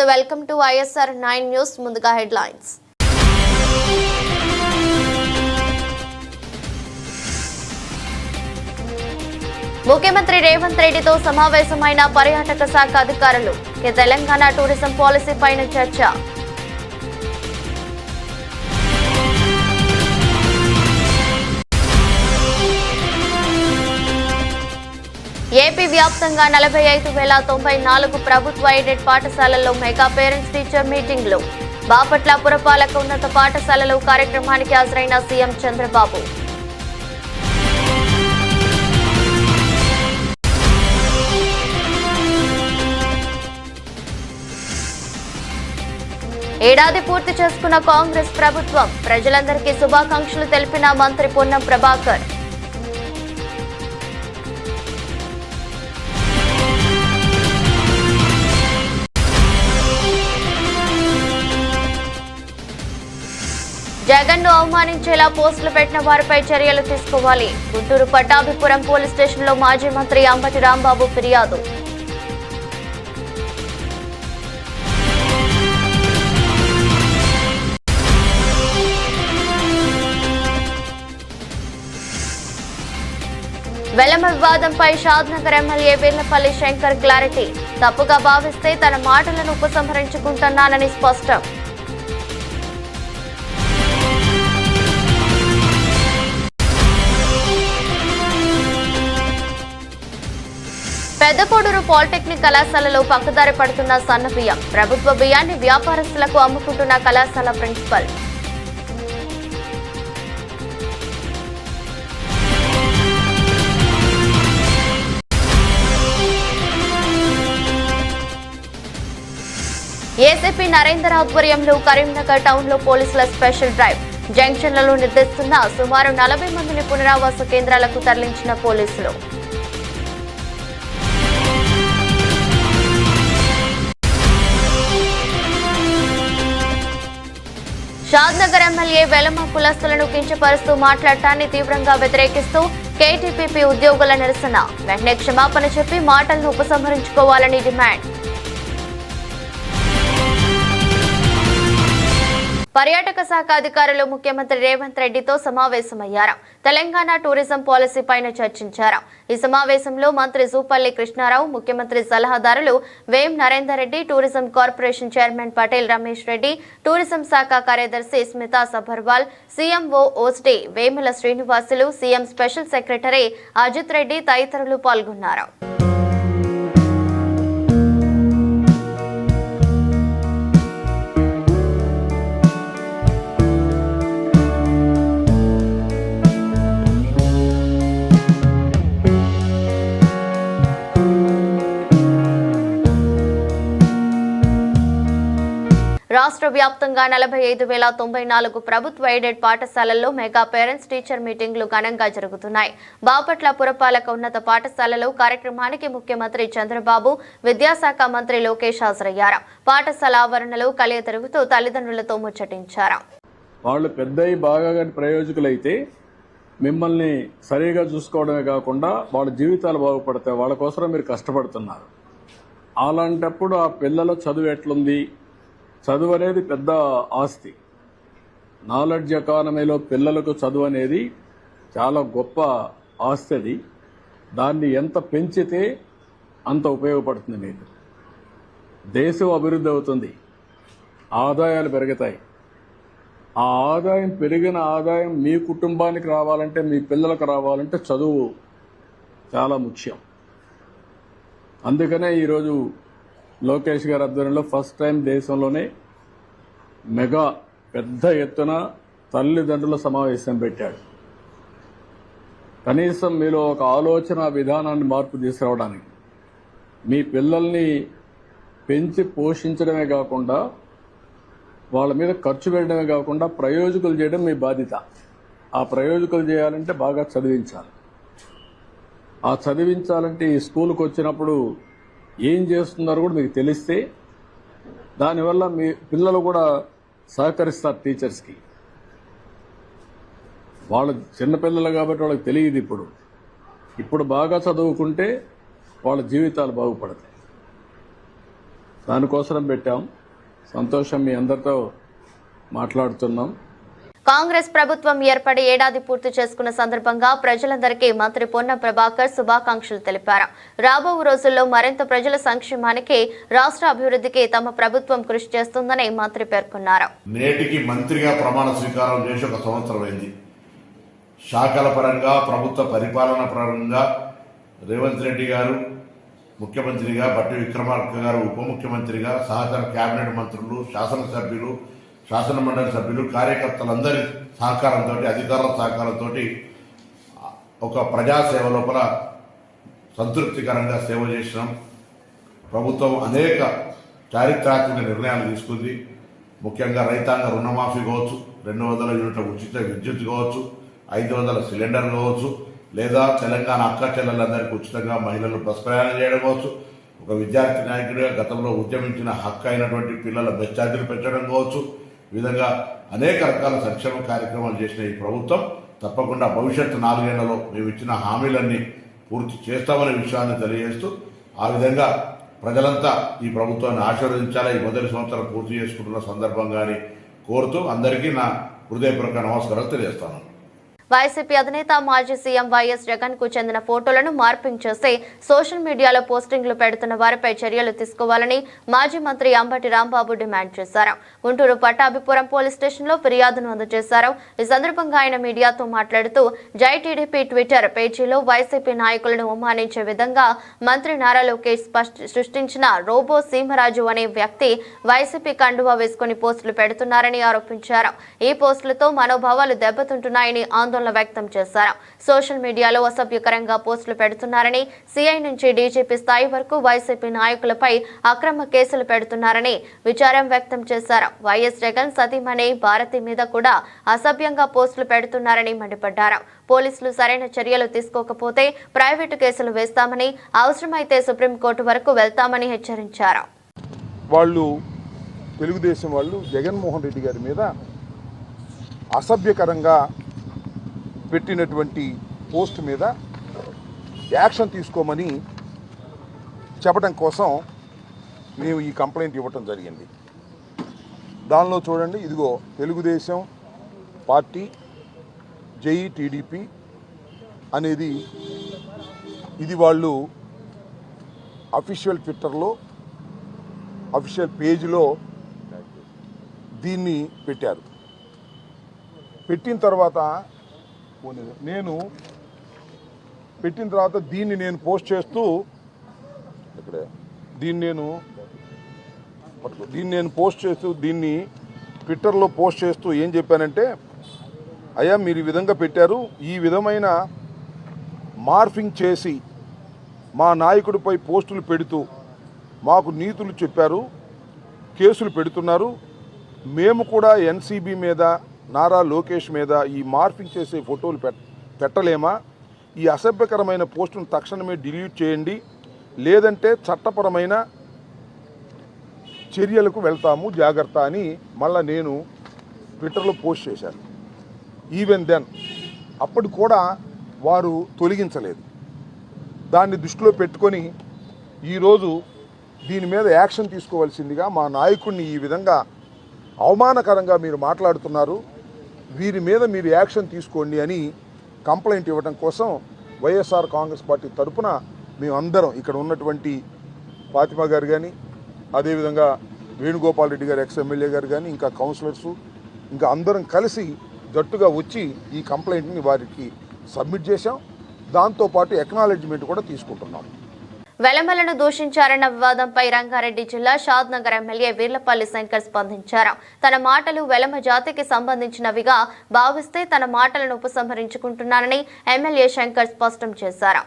నమస్తే, welcome to ISR 9 news. ముందుగా headlines. ముఖ్యమంత్రి రేవంత్ రెడ్డితో సమావేశమైన పర్యాటక శాఖ అధికారులు. తెలంగాణ టూరిజం పాలసీ పైన చర్చ. ఏపీ వ్యాప్తంగా 45,094 ప్రభుత్వ ఎయిడెడ్ పాఠశాలల్లో మెగా పేరెంట్స్ టీచర్ మీటింగ్లు. బాపట్ల పురపాలక ఉన్నత పాఠశాలలో కార్యక్రమానికి హాజరైన సీఎం చంద్రబాబు. ఏడాది పూర్తి చేసుకున్న కాంగ్రెస్ ప్రభుత్వం. ప్రజలందరికీ శుభాకాంక్షలు తెలిపిన మంత్రి పొన్నం ప్రభాకర్. జగన్ ను అవమానించేలా పోస్టులు పెట్టిన వారిపై చర్యలు తీసుకోవాలి. గుంటూరు పట్టాభిపురం పోలీస్ స్టేషన్లో మాజీ మంత్రి అంబటి రాంబాబు ఫిర్యాదు. వెలమ వివాదంపై షాద్నగర్ ఎమ్మెల్యే వీర్లపల్లి శంకర్ క్లారిటీ. తప్పుగా భావిస్తే తన మాటలను ఉపసంహరించుకుంటున్నానని స్పష్టం. పెద్దకోడూరు పాలిటెక్నిక్ కళాశాలలో పక్కదారి పడుతున్న సన్న బియ్యం. ప్రభుత్వ బియ్యాన్ని వ్యాపారస్తులకు అమ్ముకుంటున్న కళాశాల ప్రిన్సిపల్. ఏసీపీ నరేందర్ ఆధ్వర్యంలో కరీంనగర్ టౌన్ లో పోలీసుల స్పెషల్ డ్రైవ్. జంక్షన్లలో నిర్దేశిస్తున్న సుమారు 40 మందిని పునరావాస కేంద్రాలకు తరలించిన పోలీసులు. షాద్నగర్ ఎమ్మెల్యే వెలమ కులస్తులను కించపరుస్తూ మాట్లాడటాన్ని తీవ్రంగా వ్యతిరేకిస్తూ కేటీపీపీ ఉద్యోగుల నిరసన. వెంటనే క్షమాపణ చెప్పి మాటలను ఉపసంహరించుకోవాలని డిమాండ్. పర్యాటక శాఖ అధికారులు ముఖ్యమంత్రి రేవంత్ రెడ్డితో సమావేశమయ్యారు. తెలంగాణ టూరిజం పాలసీ పైన చర్చించారు. ఈ సమావేశంలో మంత్రి జూపల్లి కృష్ణారావు, ముఖ్యమంత్రి సలహాదారులు Vem Narender Reddy, tourism corporation chairman Patel Ramesh Reddy, tourism శాఖ కార్యదర్శి Smita Sabharwal, CMO OSD Vemula Srinivasulu, CM special secretary Ajit Reddy తదితరులు పాల్గొన్నారు. రాష్ట్ర వ్యాప్తంగా 45,094 ప్రభుత్వ ఎయిడెడ్ పాఠశాలల్లో మెగా పేరెంట్స్ టీచర్ మీటింగ్లు ఘనంగా జరుగుతున్నాయి. బాపట్ల పురపాలక ఉన్నత పాఠశాలలో కార్యక్రమానికి ముఖ్యమంత్రి చంద్రబాబు, విద్యాశాఖ మంత్రి లోకేష్ హాజరయ్యారు. పాఠశాల ఆవరణలో కలియ తిరుగుతూ తల్లిదండ్రులతో ముచ్చటించారు. వాళ్ళు పెద్దయి బాగా ప్రయోజకులైతే మిమ్మల్ని సరిగా చూసుకోవడమే కాకుండా వాళ్ళ జీవితాలు బాగుపడతాయి. వాళ్ళ కోసం మీరు కష్టపడుతున్నారు. అలాంటప్పుడు ఆ పిల్లల చదువు ఎట్లుంది? చదువు అనేది పెద్ద ఆస్తి. నాలెడ్జ్ ఎకానమీలో పిల్లలకు చదువు అనేది చాలా గొప్ప ఆస్తి. అది దాన్ని ఎంత పెంచితే అంత ఉపయోగపడుతుంది. మీకు దేశం అభివృద్ధి అవుతుంది, ఆదాయాలు పెరుగుతాయి. ఆ ఆదాయం పెరిగిన ఆదాయం మీ కుటుంబానికి రావాలంటే, మీ పిల్లలకు రావాలంటే చదువు చాలా ముఖ్యం. అందుకనే ఈరోజు లోకేష్ గారి ఆధ్వర్యంలో ఫస్ట్ టైం దేశంలోనే మెగా పెద్ద ఎత్తున తల్లిదండ్రుల సమావేశం పెట్టాడు. కనీసం మీలో ఒక ఆలోచన విధానాన్ని మార్పు తీసుకురావడానికి, మీ పిల్లల్ని పెంచి పోషించడమే కాకుండా వాళ్ళ మీద ఖర్చు పెట్టడమే కాకుండా ప్రయోజకులు చేయడం మీ బాధ్యత. ఆ ప్రయోజకులు చేయాలంటే బాగా చదివించాలి. ఆ చదివించాలంటే ఈ స్కూల్కి వచ్చినప్పుడు ఏం చేస్తున్నారో కూడా మీకు తెలిస్తే దానివల్ల మీ పిల్లలు కూడా సహకరిస్తారు టీచర్స్కి. వాళ్ళు చిన్నపిల్లలు కాబట్టి వాళ్ళకి తెలియదు. ఇప్పుడు బాగా చదువుకుంటే వాళ్ళ జీవితాలు బాగుపడతాయి. దానికోసం పెట్టాం. సంతోషం, మీ అందరితో మాట్లాడుతున్నాం. కాంగ్రెస్ ప్రభుత్వం ఏర్పడి ఏడాది పూర్తి చేసుకున్న సందర్భంగా ప్రజలందరికీ మంత్రి పొన్నం ప్రభాకర్ శుభాకాంక్షలు తెలిపారు. రాబో రోజుల్లో మరింత ప్రజల సంక్షేమానికి, రాష్ట్ర అభివృద్ధికి తమ ప్రభుత్వం కృషి చేస్తుందని మంత్రి పేర్కొన్నారు. నేటికి మంత్రిగా ప్రమాణ స్వీకారం చేసి 1 సంవత్సరం అయింది. శాఖల పరంగా, ప్రభుత్వ పరిపాలన పరంగా రేవంత్ రెడ్డి గారు ముఖ్యమంత్రిగా, బట్టి విక్రమార్క గారు ఉప ముఖ్యమంత్రిగా, సహచర కేబినెట్ మంత్రులు, శాసనసభ్యులు, శాసన మండలి సభ్యులు, కార్యకర్తలందరి సహకారంతో, అధికారుల సహకారంతో ఒక ప్రజాసేవ లోపల సంతృప్తికరంగా సేవ చేసినాం. ప్రభుత్వం అనేక చారిత్రాత్మక నిర్ణయాలు తీసుకుంది. ముఖ్యంగా రైతాంగ రుణమాఫీ కావచ్చు, 200 యూనిట్ల ఉచిత విద్యుత్ కావచ్చు, 500 సిలిండర్ కావచ్చు, లేదా తెలంగాణ అక్క చెల్లెలందరికీ ఉచితంగా మహిళలు బస్ ప్రయాణం చేయడం కావచ్చు, ఒక విద్యార్థి నాయకుడిగా గతంలో ఉద్యమించిన హక్కు అయినటువంటి పిల్లల బస్ ఛార్జీలు పెంచడం కావచ్చు, ఈ విధంగా అనేక రకాల సంక్షేమ కార్యక్రమాలు చేసిన ఈ ప్రభుత్వం తప్పకుండా భవిష్యత్తు 4 ఏళ్లలో మేము ఇచ్చిన హామీలన్నీ పూర్తి చేస్తామనే విషయాన్ని తెలియజేస్తూ, ఆ విధంగా ప్రజలంతా ఈ ప్రభుత్వాన్ని ఆశీర్వదించాలా ఈ మొదటి సంవత్సరం పూర్తి చేసుకుంటున్న సందర్భంగాని కోరుతూ అందరికీ నా హృదయపూర్వక నమస్కారాలు తెలియజేస్తాను. వైసీపీ అధినేత మాజీ సీఎం వైఎస్ జగన్ కు చెందిన ఫోటోలను మార్పింగ్ చేసి సోషల్ మీడియాలో పోస్టింగ్లు పెడుతున్న వారిపై చర్యలు తీసుకోవాలని మాజీ మంత్రి అంబటి రాంబాబు డిమాండ్ చేశారు. గుంటూరు పట్టాభిపురం పోలీస్ స్టేషన్లో ఫిర్యాదును అందజేశారు. ఈ సందర్భంగా ఆయన మీడియాతో మాట్లాడుతూ జై టీడీపీ ట్విట్టర్ పేజీలో వైసీపీ నాయకులను అవమానించే విధంగా మంత్రి నారా లోకేష్ సృష్టించిన రోబో సీమరాజు అనే వ్యక్తి వైసీపీ కండువా వేసుకుని పోస్టులు పెడుతున్నారని ఆరోపించారు. ఈ పోస్టులతో మనోభావాలు దెబ్బతింటున్నాయని ఆందోళన వ్యక్తం చేశారు. సోషల్ మీడియాలో అసభ్యకరంగా పోస్టులు పెడుతున్నారని, సీఐ నుంచి డీజీపీ స్థాయి వరకు వైసీపీ నాయకులపై అక్రమ కేసులు పెడుతున్నారని విచారం వ్యక్తం చేశారు. వైఎస్ జగన్ సతీమణి భారతి మీద కూడా అసభ్యంగా పోస్టులు పెడుతున్నారని మండిపడ్డారు. పోలీసులు సరైన చర్యలు తీసుకోకపోతే ప్రైవేటు కేసులు వేస్తామని, అవసరమైతే సుప్రీంకోర్టు వరకు వెళ్తామని హెచ్చరించారు. వాళ్ళు తెలుగుదేశం వాళ్ళు జగన్మోహన్ రెడ్డి గారి మీద అసభ్యకరంగా పెట్టినటువంటి పోస్ట్ మీద యాక్షన్ తీసుకోమని చెప్పడం కోసం మేము ఈ కంప్లైంట్ ఇవ్వటం జరిగింది. దానిలో చూడండి, ఇదిగో తెలుగుదేశం పార్టీ జై టీడీపీ అనేది ఇది వాళ్ళు అఫీషియల్ ట్విట్టర్లో అఫీషియల్ పేజీలో దీన్ని పెట్టారు. పెట్టిన తర్వాత దీన్ని నేను పోస్ట్ చేస్తూ దీన్ని ట్విట్టర్లో పోస్ట్ చేస్తూ ఏం చెప్పానంటే, అయ్యా మీరు ఈ విధంగా పెట్టారు, ఈ విధమైన మార్ఫింగ్ చేసి మా నాయకుడిపై పోస్టులు పెడుతూ మాకు నీతులు చెప్పారు, కేసులు పెడుతున్నారు. మేము కూడా ఎన్సీబీ మీద, నారా లోకేష్ మీద ఈ మార్ఫింగ్ చేసే ఫోటోలు పెట్టలేమా? ఈ అసభ్యకరమైన పోస్టును తక్షణమే డిలీట్ చేయండి, లేదంటే చట్టపరమైన చర్యలకు వెళ్తాము, జాగ్రత్త అని మళ్ళీ నేను ట్విట్టర్లో పోస్ట్ చేశాను. ఈవెన్ దెన్ అప్పుడు కూడా వారు తొలగించలేదు. దాన్ని దృష్టిలో పెట్టుకొని ఈరోజు దీని మీద యాక్షన్ తీసుకోవాల్సిందిగా, మా నాయకుడిని ఈ విధంగా అవమానకరంగా మీరు మాట్లాడుతున్నారు, వీరి మీద మీరు యాక్షన్ తీసుకోండి అని కంప్లైంట్ ఇవ్వడం కోసం వైఎస్ఆర్ కాంగ్రెస్ పార్టీ తరఫున మేమందరం ఇక్కడ ఉన్నటువంటి ఫాతిమా గారు కానీ, అదేవిధంగా వేణుగోపాల్ రెడ్డి గారు ఎక్స్ ఎమ్మెల్యే గారు కానీ, ఇంకా కౌన్సిలర్సు, ఇంకా అందరం కలిసి జట్టుగా వచ్చి ఈ కంప్లైంట్ని వారికి సబ్మిట్ చేశాం. దాంతోపాటు ఎక్నాలెడ్జ్మెంట్ కూడా తీసుకుంటున్నాం. వెలమలను దూషించారన్న వివాదంపై రంగారెడ్డి జిల్లా షాద్ నగర్ ఎమ్మెల్యే వీర్లపల్లి శంకర్ స్పందించారు. తన మాటలు వెలమ జాతికి సంబంధించినవిగా భావిస్తే తన మాటలను ఉపసంహరించుకుంటున్నానని ఎమ్మెల్యే శంకర్ స్పష్టం చేశారు.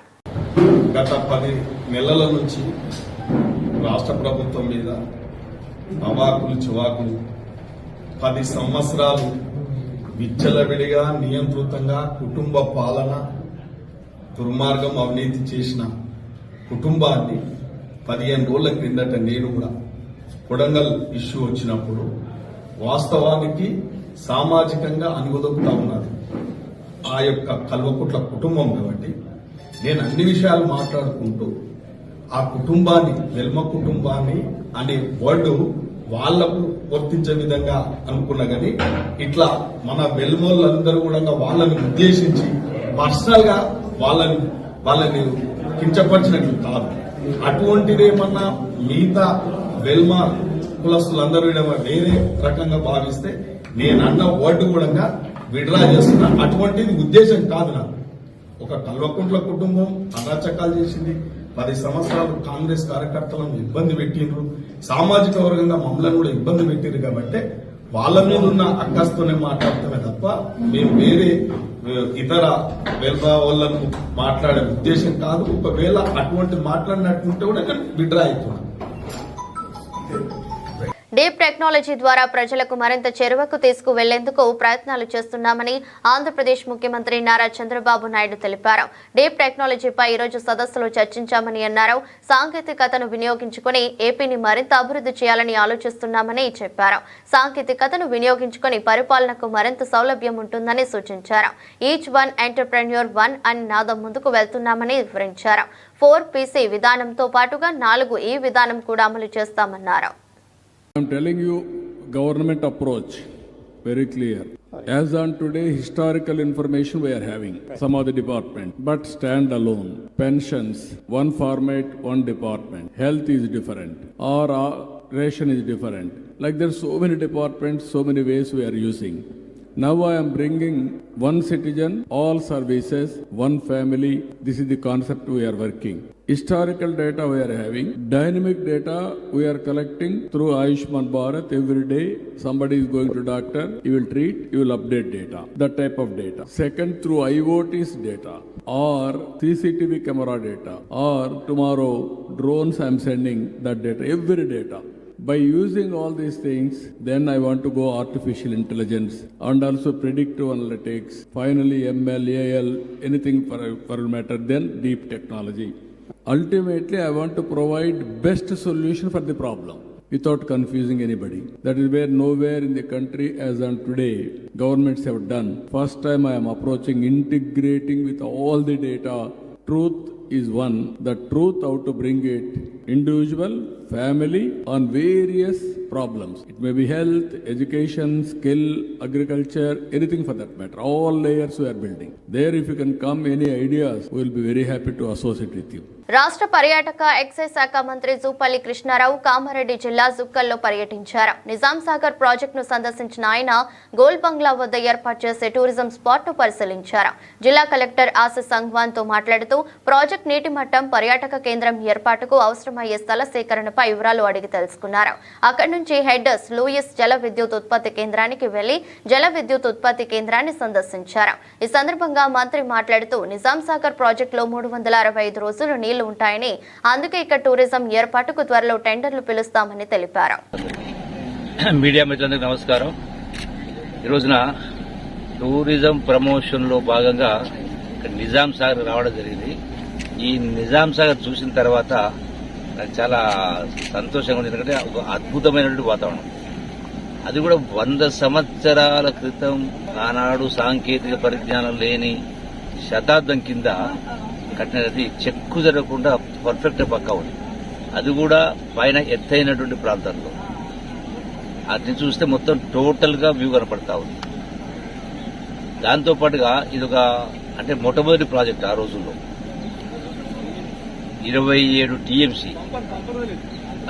గత 10 నెలల నుంచి రాష్ట్ర ప్రభుత్వం మీద అవాకులు చివాకులు, 10 సంవత్సరాలు విచ్చలవిడిగా నియంత్రితంగా కుటుంబ పాలన, దుర్మార్గం, అవినీతి చేసిన కుటుంబాన్ని 15 రోజుల క్రిందట నేను కూడా కొడంగల్ ఇష్యూ వచ్చినప్పుడు వాస్తవానికి సామాజికంగా అనుగుదొక్కుతా ఉన్నది ఆ యొక్క కల్వకుట్ల కుటుంబం. కాబట్టి నేను అన్ని విషయాలు మాట్లాడుకుంటూ ఆ కుటుంబాన్ని, వెల్మ కుటుంబాన్ని అనే వర్డ్ వాళ్లకు వర్తించే విధంగా అనుకున్నా కానీ ఇట్లా మన వెల్మోళ్ళందరూ కూడా వాళ్ళని ఉద్దేశించి పర్సనల్ గా వాళ్ళని కించపరిచినట్లు కాదు. అటువంటిదేమన్నా మిగతా వెల్మా కులస్తులందరూ వేరే రకంగా భావిస్తే నేను అన్న వర్డ్ కూడా విడ్రా చేస్తున్నా. అటువంటిది ఉద్దేశం కాదు నాకు. ఒక కల్వకుంట్ల కుటుంబం అరాచకాలు చేసింది, 10 సంవత్సరాలు కాంగ్రెస్ కార్యకర్తలను ఇబ్బంది పెట్టిండ్రు, సామాజిక వర్గంగా మమ్మల్ని కూడా ఇబ్బంది పెట్టిండ్రు. కాబట్టి వాళ్ళ మీద ఉన్న అక్కస్తోనే మాట్లాడుతున్నా తప్ప మేము వేరే ఇతర వెల్మా వాళ్ళను మాట్లాడే ఉద్దేశం కాదు. ఒకవేళ అటువంటి మాట్లాడినట్టుంటే కూడా విడ్రా అవుతున్నాం. డీప్ టెక్నాలజీ ద్వారా ప్రజలకు మరింత చేరువకు తీసుకువెళ్లేందుకు ప్రయత్నాలు చేస్తున్నామని ఆంధ్రప్రదేశ్ ముఖ్యమంత్రి నారా చంద్రబాబు నాయుడు తెలిపారు. డీప్ టెక్నాలజీపై ఈరోజు సదస్సులో చర్చించామని అన్నారు. సాంకేతికతను వినియోగించుకుని ఏపీని మరింత అభివృద్ధి చేయాలని ఆలోచిస్తున్నామని చెప్పారు. సాంకేతికతను వినియోగించుకుని పరిపాలనకు మరింత సౌలభ్యం ఉంటుందని సూచించారు. ఈచ్ వన్ ఎంటర్ప్రెన్యూర్ వన్ అని నాదం ముందుకు వెళ్తున్నామని వివరించారు. 4PC విధానంతో పాటుగా 4E విధానం కూడా అమలు చేస్తామన్నారు. I'm telling you, government approach, very clear. As on today, historical information we are having, some of the department, but stand alone. Pensions, one format, one department. Health is different, or ration is different. Like there's so many departments, so many ways we are using. Now I am bringing one citizen, all services, one family. This is the concept we are working. Historical data we are having, dynamic data we are collecting through Ayushman Bharat. Every day somebody is going to doctor, he will treat, he will update data, that type of data. Second, through IoT's data or CCTV camera data, or tomorrow drones I am sending that data, every data. By using all these things, then I want to go artificial intelligence and also predictive analytics, finally ML, AL, anything for a matter, then deep technology. Ultimately, I want to provide best solution for the problem without confusing anybody. That is where nowhere in the country as on today governments have done. First time I am approaching integrating with all the data. Truth is one. The truth, how to bring it, individual, family, on various problems. It may be health, education, skill, agriculture, anything for that matter. All layers we are building. There if you can come, any ideas, we will be very happy to associate with you. రాష్ట్ర పర్యాటక excise శాఖ మంత్రి జూపల్లి కృష్ణారావు కామారెడ్డి జిల్లా జుక్కల్లో పర్యటించారు. నిజాం సాగర్ ప్రాజెక్టును సందర్శించిన ఆయన goal బంగ్లా వద్ద ఏర్పాటు చేసే టూరిజం స్పాట్ ను పరిశీలించారు. జిల్లా కలెక్టర్ ఆశిష్ సంగ్వాన్ తో మాట్లాడుతూ ప్రాజెక్టు నీటి మట్టం, పర్యాటక కేంద్రం ఏర్పాటుకు అవసరమయ్యే స్థల సేకరణపై వివరాలు అడిగి తెలుసుకున్నారు. అక్కడి నుంచి హెడ్డర్స్ లూయిస్ జల విద్యుత్ ఉత్పత్తి కేంద్రానికి వెళ్లి జల విద్యుత్ ఉత్పత్తి కేంద్రాన్ని సందర్శించారు. ఈ సందర్భంగా మంత్రి మాట్లాడుతూ నిజాం సాగర్ ప్రాజెక్టులో 365 రోజులు నీళ్లు ఉంటాయని, అందుకే ఇక్కడ టూరిజం ఏర్పాటుకు త్వరలో టెండర్లు పిలుస్తామని తెలిపారు. మీడియా మిత్రులందరికీ నమస్కారం. ఈ రోజున టూరిజం ప్రమోషన్ లో భాగంగా నిజాం సాగర్ రావడం జరిగింది. ఈ నిజాం సాగర్ చూసిన తర్వాత నాకు చాలా సంతోషంగా ఉంది. ఎందుకంటే ఒక అద్భుతమైనటువంటి వాతావరణం, అది కూడా 100 సంవత్సరాల క్రితం ఆనాడు సాంకేతిక పరిజ్ఞానం లేని శతాబ్దం కింద కట్టినది, చెక్కు జరగకుండా పర్ఫెక్ట్ పక్కా ఉంది. అది కూడా పైన ఎత్తైనటువంటి ప్రాంతాల్లో. అది చూస్తే మొత్తం టోటల్ గా వ్యూ కనపడతా ఉంది. దాంతో పాటుగా ఇదొక అంటే మొట్టమొదటి ప్రాజెక్ట్ ఆ రోజుల్లో 27 TMC.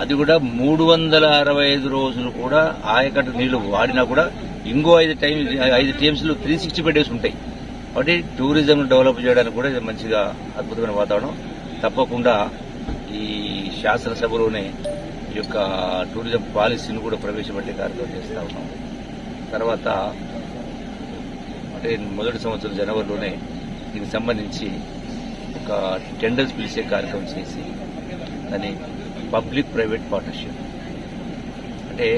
అది కూడా 365 రోజులు కూడా ఆయకట్టు నీళ్లు వాడినా కూడా ఇంకో 5 TMCలు 365 days ఉంటాయి. కాబట్టి టూరిజం డెవలప్ చేయడానికి కూడా ఇది మంచిగా అద్భుతమైన వాతావరణం. తప్పకుండా ఈ శాసనసభలోనే ఈ యొక్క టూరిజం పాలసీని కూడా ప్రవేశపెట్టే కార్యక్రమం చేస్తా ఉన్నాం. తర్వాత అంటే మొదటి సంవత్సరం జనవరిలోనే దీనికి సంబంధించి ఒక టెండర్స్ పిలిచే కార్యక్రమం చేసి దాన్ని పబ్లిక్ ప్రైవేట్ పార్ట్నర్షిప్ అంటే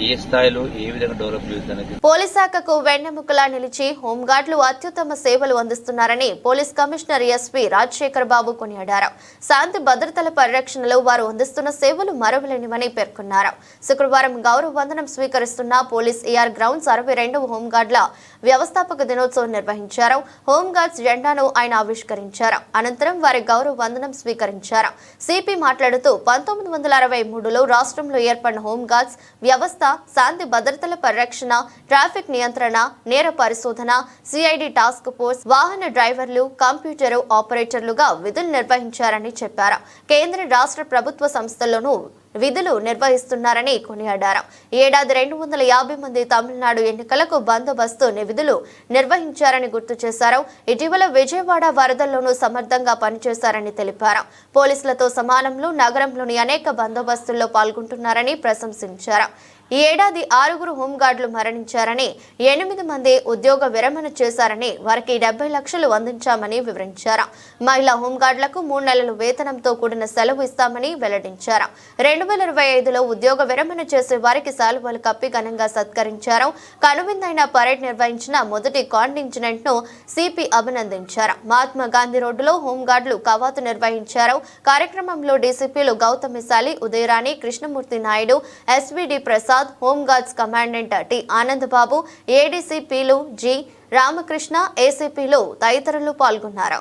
ఏ స్థాయిలో ఏ విధంగా డెవలప్ చేయాలని పోలీస్ శాఖకు వెన్నెముకలా నిలిచి హోంగార్డులు అత్యుత్తమ సేవలు అందిస్తున్నారని పోలీస్ కమిషనర్ ఎస్పీ రాజశేఖర్ బాబు కొనియాడారు. శాంతి భద్రతల పరిరక్షణలో వారు అందిస్తున్న సేవలు మరవలేనివని పేర్కొన్నారు. శుక్రవారం గౌరవ వందనం స్వీకరిస్తున్న పోలీస్ ఏఆర్ గ్రౌండ్స్ 62వ హోంగార్డుల వ్యవస్థాపక దినోత్సవం నిర్వహించారు. హోంగార్డ్స్ జెండాను ఆయన ఆవిష్కరించారు. అనంతరం వారి గౌరవ వందనం స్వీకరించారు. సిపి మాట్లాడుతూ 1963లో రాష్ట్రంలో ఏర్పడిన హోంగార్డ్స్ వ్యవస్థ శాంతి భద్రతల పరిరక్షణ, ట్రాఫిక్ నియంత్రణ, నేర పరిశోధన, సిఐడి టాస్క్ ఫోర్స్, వాహన డ్రైవర్లు, కంప్యూటర్ ఆపరేటర్లుగా విధులు నిర్వహించారని చెప్పారు. కేంద్ర రాష్ట్ర ప్రభుత్వ సంస్థల్లోనూ విధులు నిర్వహిస్తున్నారని కొనియాడారు. ఏడాది 250 మంది తమిళనాడు ఎన్నికలకు బందోబస్తు విధులు నిర్వహించారని గుర్తు చేశారు. ఇటీవల విజయవాడ వరదల్లోనూ సమర్థంగా పనిచేశారని తెలిపారు. పోలీసులతో సమానంలో నగరంలోని అనేక బందోబస్తుల్లో పాల్గొంటున్నారని ప్రశంసించారు. ఈ ఏడాది 6 హోంగార్డులు మరణించారని, 8 మంది ఉద్యోగ విరమణ చేశారని, వారికి 70 లక్షలు అందించామని వివరించారు. మహిళా హోంగార్డులకు 3 నెలల వేతనంతో కూడిన సెలవు ఇస్తామని వెల్లడించారు. 2025లో ఉద్యోగ విరమణ చేసే వారికి శాలువాలు కప్పి ఘనంగా సత్కరించారు. కనువిందైన పరేడ్ నిర్వహించిన మొదటి కాంటింజెంట్ ను సిపి అభినందించారు. మహాత్మా గాంధీ రోడ్డులో హోంగార్డులు కవాతు నిర్వహించారు. కార్యక్రమంలో డీసీపీలు Gowthami Sali, Udayarani, Krishnamurthy Naidu, SVD Prasad, home guards commandant T Anandababu, ఏడీసీపీలు జి రామకృష్ణ, ఏసీపీలు తదితరులు పాల్గొన్నారు.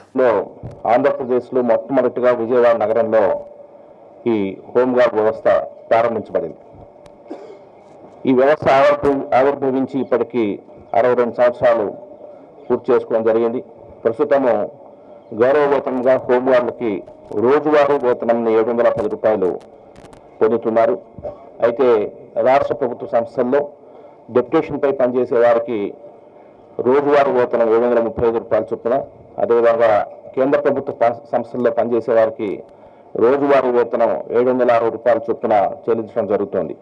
ఆంధ్రప్రదేశ్లో మొట్టమొదటిగా విజయవాడ నగరంలో ఈ హోంగార్డ్ వ్యవస్థ ప్రారంభించబడింది. ఈ వ్యవస్థ ఆవిర్భవించి ఇప్పటికీ 62 సంవత్సరాలు పూర్తి చేసుకోవడం జరిగింది. ప్రస్తుతము గౌరవ వేతనంగా హోంగార్డులకి రోజువారీ వేతనం 710 రూపాయలు పొందుతున్నారు. అయితే రాష్ట్ర ప్రభుత్వ సంస్థల్లో డెప్యుటేషన్పై పనిచేసే వారికి రోజువారీ వేతనం 735 రూపాయల చొప్పున, అదేవిధంగా కేంద్ర ప్రభుత్వ సంస్థల్లో పనిచేసే వారికి రోజువారీ వేతనం 760 రూపాయల చొప్పున చెల్లించడం జరుగుతోంది.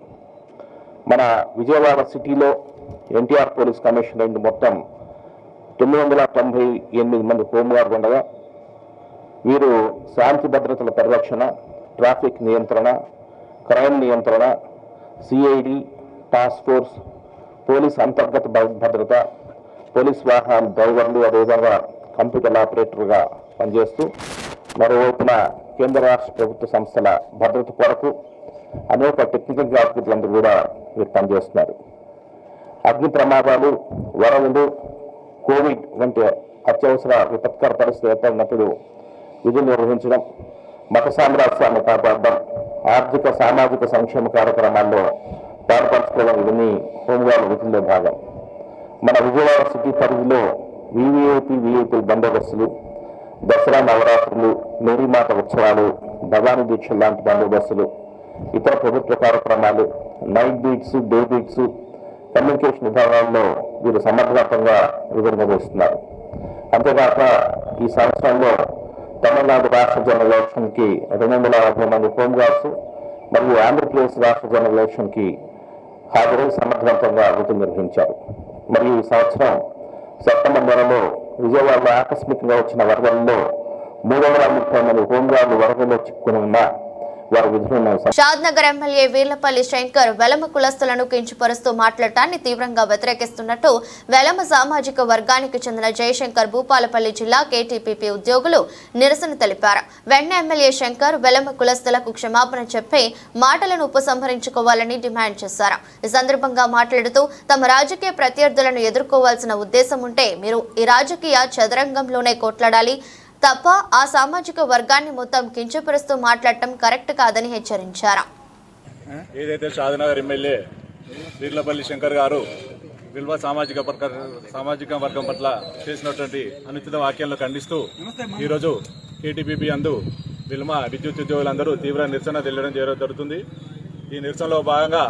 మన విజయవాడ సిటీలో ఎన్టీఆర్ పోలీస్ కమిషనరేట్ మొత్తం 998 మంది హోంగార్డు ఉండగా వీరు శాంతి భద్రతల పరిరక్షణ, ట్రాఫిక్ నియంత్రణ, క్రైమ్ నియంత్రణ, సిఐడి టాస్క్ ఫోర్స్, పోలీస్ అంతర్గత భద్రత, పోలీస్ వాహనాల డ్రైవర్లు, అదేవిధంగా కంప్యూటర్ ఆపరేటర్గా పనిచేస్తూ మరోవైపున కేంద్ర రాష్ట్ర ప్రభుత్వ సంస్థల భద్రత కొరకు అనేక టెక్నికల్ జాగ్రత్తలందరూ కూడా వీరు పనిచేస్తున్నారు. అగ్ని ప్రమాదాలు, వరదలు, కోవిడ్ వంటి అత్యవసర విపత్కర పరిస్థితులు ఏర్పడినప్పుడు విధులు నిర్వహించడం, మత సామ్రాజ్యాన్ని కాపాడడం, ఆర్థిక సామాజిక సంక్షేమ కార్యక్రమాల్లో పాల్పంచుకోవడం ఇవన్నీ హోంగార్డు విధుల్లో భాగం. మన విజయవాడ సిటీ పరిధిలో విఐపి బందోబస్తులు, దసరా నవరాత్రులు, మేరీమాత ఉత్సవాలు, భవానీ దీక్షలు లాంటి బందోబస్తులు, ఇతర ప్రభుత్వ కార్యక్రమాలు, night beats, day beats, communication విభాగాల్లో వీరు సమర్థవంతంగా విధులు నిర్వహిస్తున్నారు. అంతేకాక ఈ సంవత్సరంలో తమిళనాడు రాష్ట్ర జనరల్ ఎలక్షన్కి 250 మంది హోంగార్డ్స్ మరియు ఆంధ్రప్రదేశ్ రాష్ట్ర జనరల్ ఎలక్షన్కి హాజరై సమర్థవంతంగా విధులు నిర్వహించారు. మరియు ఈ సంవత్సరం సెప్టెంబర్ నెలలో విజయవాడలో ఆకస్మికంగా వచ్చిన వరదల్లో 330 మంది హోంగార్డులు వరదల్లో చిక్కుకుని ఉన్న వారి విధులను షాద్నగర్ ఎమ్మెల్యే వీర్లపల్లి శంకర్ వెలమ కులస్తులను కించపరుస్తూ మాట్లాడటాన్ని తీవ్రంగా వ్యతిరేకిస్తున్నట్టు వెలమ సామాజిక వర్గానికి చెందిన జయశంకర్ భూపాలపల్లి జిల్లా కేటీపీపీ ఉద్యోగులు నిరసన తెలిపారు. వెంటనే ఎమ్మెల్యే శంకర్ వెలమ కులస్తులకు క్షమాపణ చెప్పి మాటలను ఉపసంహరించుకోవాలని డిమాండ్ చేశారు. ఈ సందర్భంగా మాట్లాడుతూ తమ రాజకీయ ప్రత్యర్థులను ఎదుర్కోవాల్సిన ఉద్దేశం ఉంటే మీరు ఈ రాజకీయ చదరంగంలోనే కొట్లాడాలి తప్ప ఆ సామాజిక వర్గాన్ని మొత్తం కించపరుస్తూ మాట్లాడటం కరెక్ట్ కాదని హెచ్చరించారు. ఏదైతే షాద్నగర్ ఎమ్మెల్యే వీర్లపల్లి శంకర్ గారు విలువ సామాజిక వర్గం పట్ల చేసినటువంటి అనుచిత వ్యాఖ్యలను ఖండిస్తూ ఈరోజు కేటీపీపీ అందు విలువ విద్యుత్ ఉద్యోగులందరూ తీవ్ర నిరసన తెలియడం జరుగుతుంది. ఈ నిరసనలో భాగంగా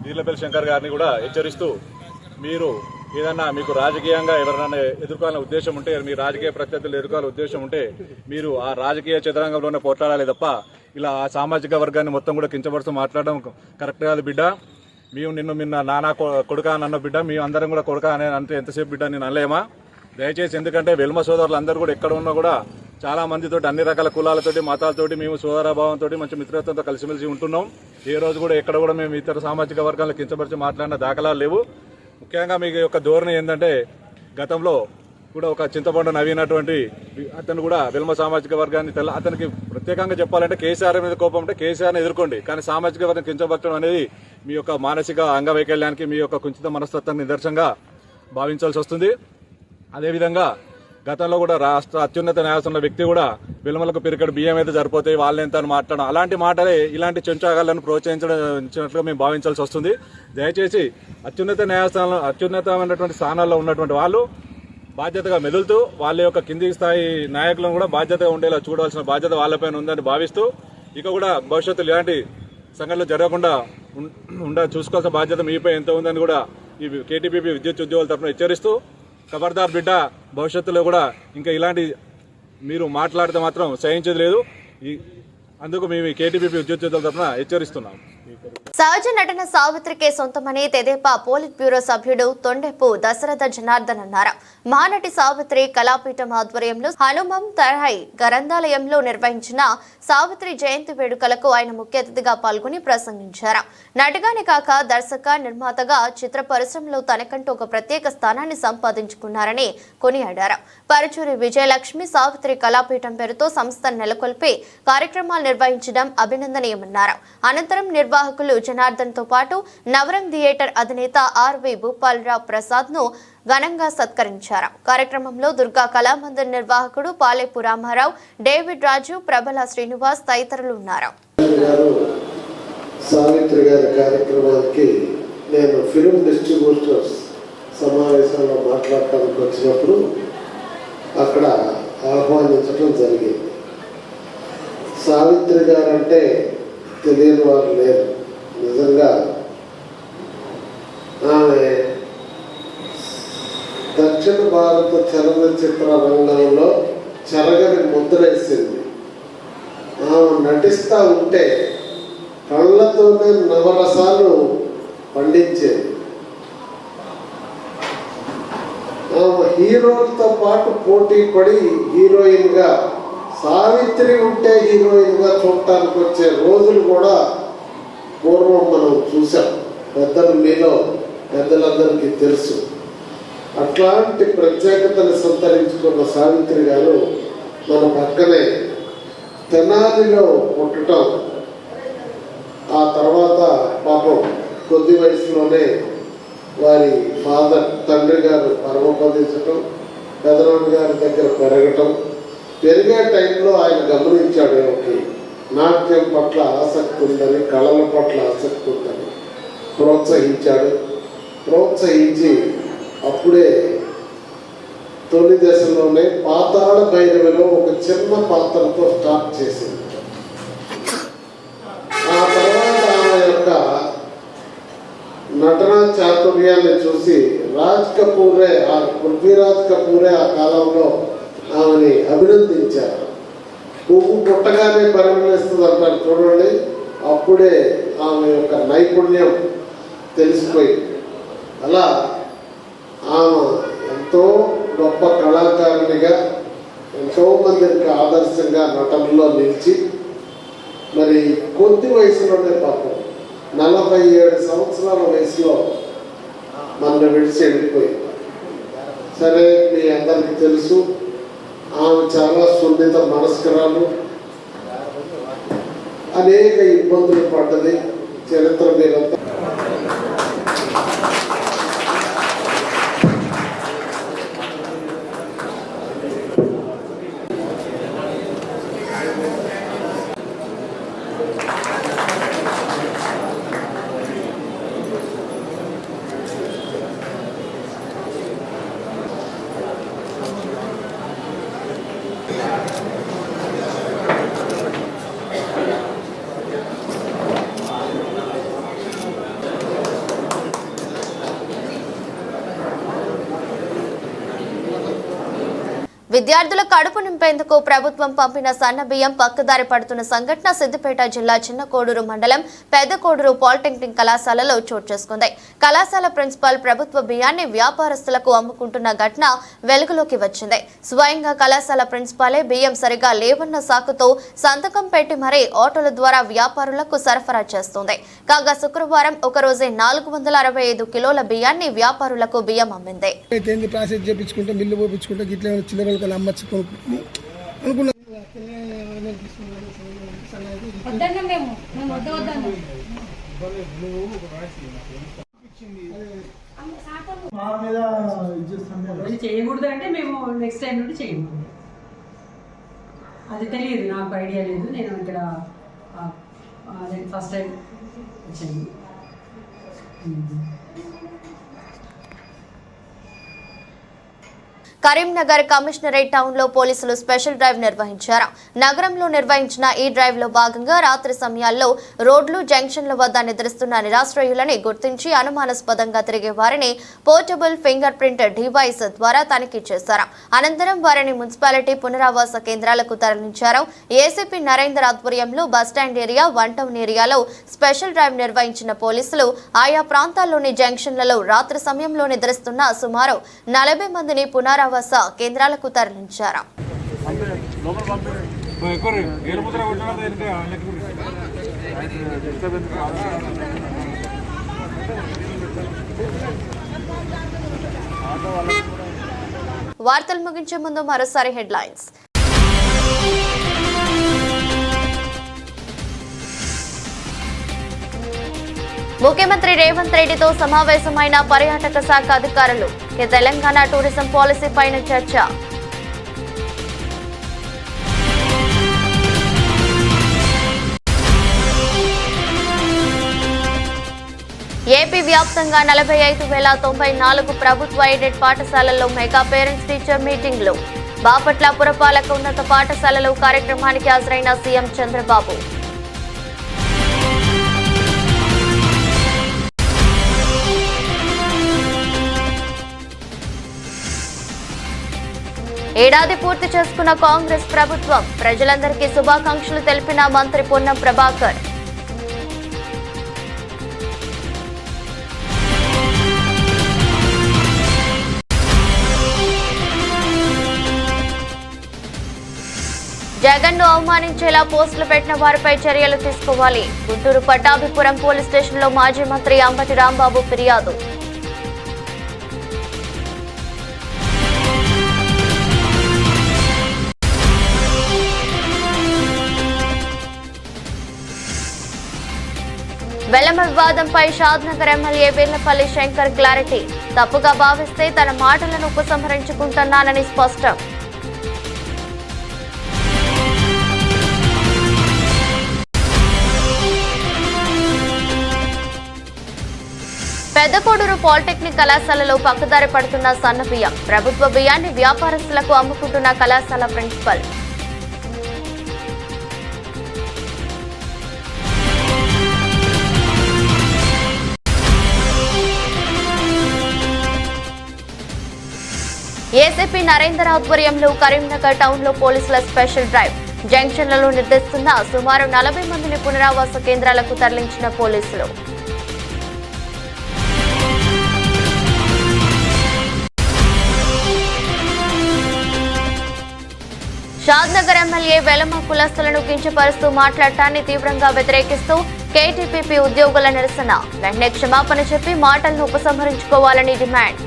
వీర్లపల్లి శంకర్ గారిని కూడా హెచ్చరిస్తూ మీరు ఏదన్నా మీకు రాజకీయంగా ఎవరైనా ఎదుర్కోవాలనే ఉద్దేశం ఉంటే, మీ రాజకీయ ప్రత్యర్థులు ఎదుర్కోవాలనే ఉద్దేశం ఉంటే మీరు ఆ రాజకీయ చదరంగంలోనే పోట్లాడాలి తప్ప ఇలా ఆ సామాజిక వర్గాన్ని మొత్తం కూడా కించపరుస్తూ మాట్లాడడం కరెక్ట్ కాదు బిడ్డ. మేము నిన్న నానా కొడుక అని అన్న బిడ్డ, మేము అందరం కూడా కొడుక అనే అంటే ఎంతసేపు బిడ్డ నేను అనలేమా? దయచేసి, ఎందుకంటే వెల్మ సోదరులు అందరూ కూడా ఎక్కడ ఉన్నా కూడా చాలా మందితోటి అన్ని రకాల కులాలతోటి మతాలతోటి మేము సోదరాభావంతో మంచి మిత్రత్వంతో కలిసిమెలిసి ఉంటున్నాం. ఏ రోజు కూడా ఎక్కడ కూడా మేము ఇతర సామాజిక వర్గాలను కించపరిచి మాట్లాడిన దాఖలాలు లేవు. ముఖ్యంగా మీకు యొక్క ధోరణి ఏంటంటే, గతంలో కూడా ఒక చింతపండు నవ్వినటువంటి అతను కూడా వెల్మ సామాజిక వర్గాన్ని అతనికి ప్రత్యేకంగా చెప్పాలంటే కేసీఆర్ మీద కోపం అంటే కేసీఆర్ని ఎదుర్కోండి, కానీ సామాజిక వర్గం కించపరచడం అనేది మీ యొక్క మానసిక అంగవైకల్యానికి, మీ యొక్క కుంచిత మనస్తత్వానికి నిదర్శనంగా భావించాల్సి వస్తుంది. అదేవిధంగా గతంలో కూడా రాష్ట్ర అత్యున్నత న్యాయస్థానం వ్యక్తి కూడా విలువలకు పిరికడు బియ్యం అయితే సరిపోతాయి వాళ్ళని ఎంత అని మాట్లాడడం, అలాంటి మాటలే ఇలాంటి చెంచాగాళ్లను ప్రోత్సహించినట్లుగా మేము భావించాల్సి వస్తుంది. దయచేసి అత్యున్నతమైనటువంటి స్థానాల్లో ఉన్నటువంటి వాళ్ళు బాధ్యతగా మెదులుతూ వాళ్ళ యొక్క కింది స్థాయి నాయకులను కూడా బాధ్యతగా ఉండేలా చూడాల్సిన బాధ్యత వాళ్ళపైన ఉందని భావిస్తూ ఇక కూడా భవిష్యత్తులో ఇలాంటి సంఘటనలు జరగకుండా చూసుకోవాల్సిన బాధ్యత మీపై ఎంత ఉందని కూడా ఈ కేటీపీపీ విద్యుత్ ఉద్యోగుల తరఫున హెచ్చరిస్తూ, ఖబర్దార్ బిడ్డ, భవిష్యత్తులో కూడా ఇంకా ఇలాంటి మీరు మాట్లాడితే మాత్రం సహించేది లేదు. అందుకు మేము కేటీపీపీ విద్యుత్ ఉద్యోగుల తరఫున హెచ్చరిస్తున్నాం. సహజ నటన సావిత్రికే సొంతమని తెదేపా పోలిట్ బ్యూరో సభ్యుడు తొండెపు దశరథ జనార్దన్ అన్నారు. మహానటి సావిత్రి కళాపీఠం ఆధ్వర్యంలో హనుమం తరహై గ్రంథాలయంలో నిర్వహించిన సావిత్రి జయంతి వేడుకలకు ఆయన ముఖ్య అతిథిగా పాల్గొని ప్రసంగించారు. నటిగానే కాక దర్శక, నిర్మాతగా చిత్ర పరిశ్రమలో తనకంటూ ఒక ప్రత్యేక స్థానాన్ని సంపాదించుకున్నారని కొనియాడారు. పరుచూరి విజయలక్ష్మి సావిత్రి కళాపీఠం పేరుతో సంస్థను నెలకొల్పి కార్యక్రమాలు నిర్వహించడం అభినందనీయమన్నారు. అనంతరం నిర్వాహకులు జనార్దన్ తో పాటు నవరం థియేటర్ అధినేత ఆర్వి భూపాలరావు ప్రసాద్ ను ఘనంగా సత్కరించారు. కార్యక్రమంలో దుర్గా కళామందిర్ నిర్వాహకుడు పాలేపు రామారావు, డేవిడ్ రాజు, ప్రబల శ్రీనివాస్ తదితరులు ఉన్నారు. సావిత్రి గారి కార్యక్రమానికి నేను ఫిల్మ్ డిస్ట్రిబ్యూటర్స్ సమావేశంలో మాట్లాడటానికి వచ్చినప్పుడు అక్కడ ఆహ్వానించడం జరిగింది. సావిత్రి గారు అంటే తెలియని వారు లేరు. నిజంగా ఆమె దక్షిణ భారత చలనచిత్ర రంగంలో చెరగని ముద్రేసింది. ఆమె నటిస్తూ ఉంటే కళ్ళతోనే నవరసాలు పండించేది. ఆమె హీరోలతో పాటు పోటీ పడి హీరోయిన్గా, సావిత్రి ఉంటే హీరోయిన్గా చూడటానికి వచ్చే రోజులు కూడా పూర్వం మనం చూసాం. పెద్దలు మీలో పెద్దలందరికీ తెలుసు. అట్లాంటి ప్రత్యేకతను సంతరించుకున్న సావిత్రి గారు మన పక్కనే తెనాలిలో పుట్టడం, ఆ తర్వాత పాపం కొద్ది వయసులోనే వారి తండ్రి గారు పరమపదించటం, పెదనాన్న గారి దగ్గర పెరగటం, పెరిగే టైంలో ఆయన గమనించాడు ఏమిటి నాట్యం పట్ల ఆసక్తి ఉందని, కళల పట్ల ఆసక్తి ఉందని ప్రోత్సహించి అప్పుడే తొలి దశలోనే పాతాళ భైరవిలో ఒక చిన్న పాత్రతో స్టార్ట్ చేసింది. ఆ తర్వాత ఆమె యొక్క నటనా చాతుర్యాన్ని చూసి పృథ్వీరాజ్ కపూరే ఆ కాలంలో ఆమెని అభినందించారు. పువ్వు పుట్టగానే పరిమళిస్తుంది అంటారు చూడండి, అప్పుడే ఆమె యొక్క నైపుణ్యం తెలిసిపోయింది. అలా ఆమె ఎంతో గొప్ప కళాకారునిగా ఎంతో మందికి ఆదర్శంగా నటనలో నిలిచి మరి కొద్ది వయసులోనే పాపం 47 సంవత్సరాల వయసులో మన విడిచి వెళ్ళిపోయింది. సరే, మీ అందరికీ తెలుసు ఆమె చాలా సున్నిత మనస్కరాలు, అనేక ఇబ్బందులు పడ్డది. చరిత్ర మీరంతా విద్యార్థుల కడుపు నింపేందుకు ప్రభుత్వం పంపిన సన్న బియ్యం పక్కదారి పడుతున్న సంఘటన సిద్దిపేట జిల్లా చిన్నకోడూరు మండలం పెద్దకోడూరు పాలిటెక్నిక్ కళాశాలలో చోటు చేసుకుంది. కళాశాల ప్రిన్సిపాల్ ప్రభుత్వ బియ్యాన్ని వ్యాపారస్తులకు అమ్ముకుంటున్న ఘటన వెలుగులోకి వచ్చింది. స్వయంగా కళాశాల ప్రిన్సిపాలే బియ్యం సరిగా లేవన్న సాకుతో సంతకం పెట్టి మరీ ఆటోల ద్వారా వ్యాపారులకు సరఫరా చేస్తుంది. కాగా శుక్రవారం ఒకరోజే 465 కిలోల బియ్యాన్ని వ్యాపారులకు బియ్యం అమ్మింది. అమ్మచ్చు అనుకున్నా మా మీద చేయకూడదు అంటే మేము నెక్స్ట్ టైం నుండి చేయము. అది తెలియదు, నాకు ఐడియా లేదు. నేను ఇక్కడ ఫస్ట్ టైం వచ్చాను. కరీంనగర్ కమిషనరేట్ టౌన్ లో పోలీసులు స్పెషల్ డ్రైవ్ నిర్వహించారు. నగరంలో నిర్వహించిన ఈ డ్రైవ్ లో భాగంగా రాత్రి సమయాల్లో రోడ్లు, జంక్షన్ల వద్ద నిద్రిస్తున్న నిరాశ్రయులని గుర్తించి అనుమానాస్పదంగా తిరిగే వారిని పోర్టబుల్ ఫింగర్ ప్రింట్ డివైస్ ద్వారా తనిఖీ చేశారు. అనంతరం వారిని మున్సిపాలిటీ పునరావాస కేంద్రాలకు తరలించారు. ఏసీపీ నరేందర్ ఆధ్వర్యంలో బస్టాండ్ ఏరియా, వన్ టౌన్ ఏరియాలో స్పెషల్ డ్రైవ్ నిర్వహించిన పోలీసులు ఆయా ప్రాంతాల్లోని జంక్షన్లలో రాత్రి సమయంలో నిద్రిస్తున్న సుమారు 40 మందిని పునరావాస కేంద్రాలకు తరలించారు. వార్తలు ముగించే ముందు మరోసారి హెడ్లైన్స్. ముఖ్యమంత్రి రేవంత్ రెడ్డితో సమావేశమైన పర్యాటక శాఖ అధికారులు. తెలంగాణ టూరిజం పాలసీ పైన చర్చ. ఏపీ వ్యాప్తంగా 45,094 ప్రభుత్వ ఎయిడెడ్ పాఠశాలల్లో మెగా పేరెంట్స్ టీచర్ మీటింగ్లు. బాపట్ల పురపాలక ఉన్నత పాఠశాలలో కార్యక్రమానికి హాజరైన సీఎం చంద్రబాబు. ఏడాది పూర్తి చేసుకున్న కాంగ్రెస్ ప్రభుత్వం. ప్రజలందరికీ శుభాకాంక్షలు తెలిపిన మంత్రి పొన్నం ప్రభాకర్. జగన్ను అవమానించేలా పోస్టులు పెట్టిన వారిపై చర్యలు తీసుకోవాలి. గుంటూరు పట్టాభిపురం పోలీస్ స్టేషన్లో మాజీ మంత్రి అంబటి రాంబాబు ఫిర్యాదు. వెల్లమ వివాదంపై షాద్నగర్ ఎమ్మెల్యే వీర్లపల్లి శంకర్ క్లారిటీ. తప్పుగా భావిస్తే తన మాటలను ఉపసంహరించుకుంటున్నానని స్పష్టం. పెద్దకోడూరు పాలిటెక్నిక్ కళాశాలలో పక్కదారి పడుతున్న సన్న బియ్యం. ప్రభుత్వ బియ్యాన్ని వ్యాపారస్తులకు అమ్ముకుంటున్న కళాశాల ప్రిన్సిపల్. ఏసీపీ నరేందర్ ఆధ్వర్యంలో కరీంనగర్ టౌన్ లో పోలీసుల స్పెషల్ డ్రైవ్. జంక్షన్లలో నిర్దేశిస్తున్న సుమారు 40 మందిని పునరావాస కేంద్రాలకు తరలించిన పోలీసులు. షాద్నగర్ ఎమ్మెల్యే వెలమ కులస్తులను కించపరుస్తూ మాట్లాడటాన్ని తీవ్రంగా వ్యతిరేకిస్తూ కేటీపీపీ ఉద్యోగుల నిరసన. వెంటనే క్షమాపణ చెప్పి మాటలను ఉపసంహరించుకోవాలని డిమాండ్.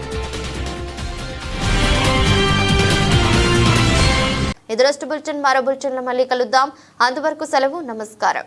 ఇది రోజు బులెటిన్. మరో బులెటిన్లో మళ్ళీ కలుద్దాం. అంతవరకు సెలవు. నమస్కారం.